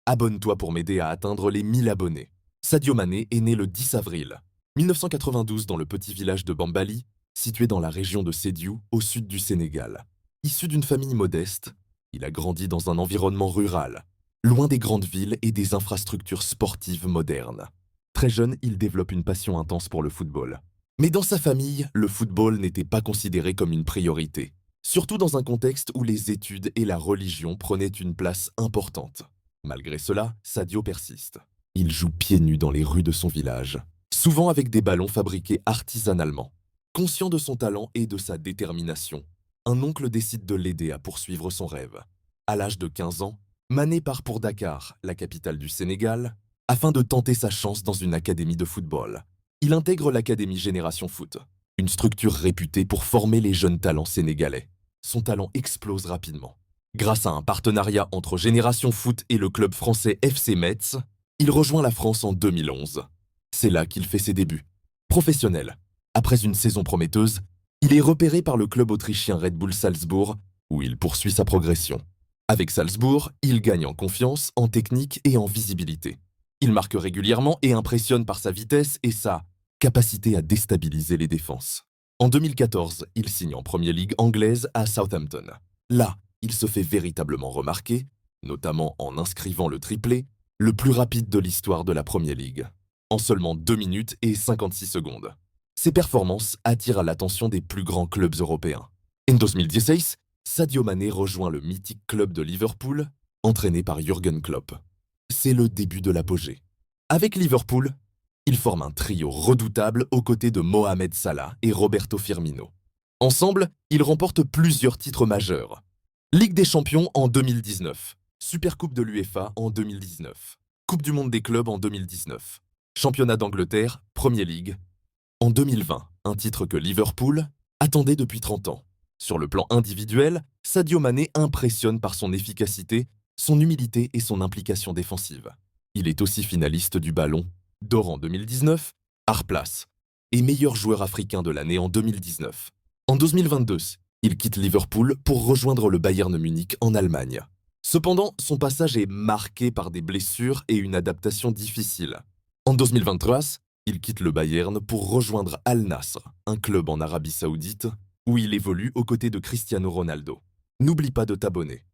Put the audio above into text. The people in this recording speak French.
Abonne-toi pour m'aider à atteindre les 1000 abonnés. Sadio Mané est né le 10 avril 1992 dans le petit village de Bambali, situé dans la région de Sédhiou, au sud du Sénégal. Issu d'une famille modeste, il a grandi dans un environnement rural, loin des grandes villes et des infrastructures sportives modernes. Très jeune, il développe une passion intense pour le football. Mais dans sa famille, le football n'était pas considéré comme une priorité, surtout dans un contexte où les études et la religion prenaient une place importante. Malgré cela, Sadio persiste. Il joue pieds nus dans les rues de son village, souvent avec des ballons fabriqués artisanalement. Conscient de son talent et de sa détermination, un oncle décide de l'aider à poursuivre son rêve. À l'âge de 15 ans, Mané part pour Dakar, la capitale du Sénégal, afin de tenter sa chance dans une académie de football. Il intègre l'Académie Génération Foot, une structure réputée pour former les jeunes talents sénégalais. Son talent explose rapidement. Grâce à un partenariat entre Génération Foot et le club français FC Metz, il rejoint la France en 2011. C'est là qu'il fait ses débuts. Professionnel. Après une saison prometteuse, il est repéré par le club autrichien Red Bull Salzbourg, où il poursuit sa progression. Avec Salzbourg, il gagne en confiance, en technique et en visibilité. Il marque régulièrement et impressionne par sa vitesse et sa capacité à déstabiliser les défenses. En 2014, il signe en Premier League anglaise à Southampton. Là, il se fait véritablement remarquer, notamment en inscrivant le triplé, le plus rapide de l'histoire de la Premier League, en seulement 2 minutes et 56 secondes. Ses performances attirent l'attention des plus grands clubs européens. En 2016, Sadio Mané rejoint le mythique club de Liverpool, entraîné par Jürgen Klopp. C'est le début de l'apogée. Avec Liverpool, il forme un trio redoutable aux côtés de Mohamed Salah et Roberto Firmino. Ensemble, ils remportent plusieurs titres majeurs. Ligue des Champions en 2019, Supercoupe de l'UEFA en 2019, Coupe du Monde des clubs en 2019, Championnat d'Angleterre, Premier League. En 2020, un titre que Liverpool attendait depuis 30 ans. Sur le plan individuel, Sadio Mané impressionne par son efficacité, son humilité et son implication défensive. Il est aussi finaliste du Ballon d'Or en 2019, Arplace, et meilleur joueur africain de l'année en 2019. En 2022, il quitte Liverpool pour rejoindre le Bayern Munich en Allemagne. Cependant, son passage est marqué par des blessures et une adaptation difficile. En 2023, il quitte le Bayern pour rejoindre Al Nassr, un club en Arabie Saoudite, où il évolue aux côtés de Cristiano Ronaldo. N'oublie pas de t'abonner.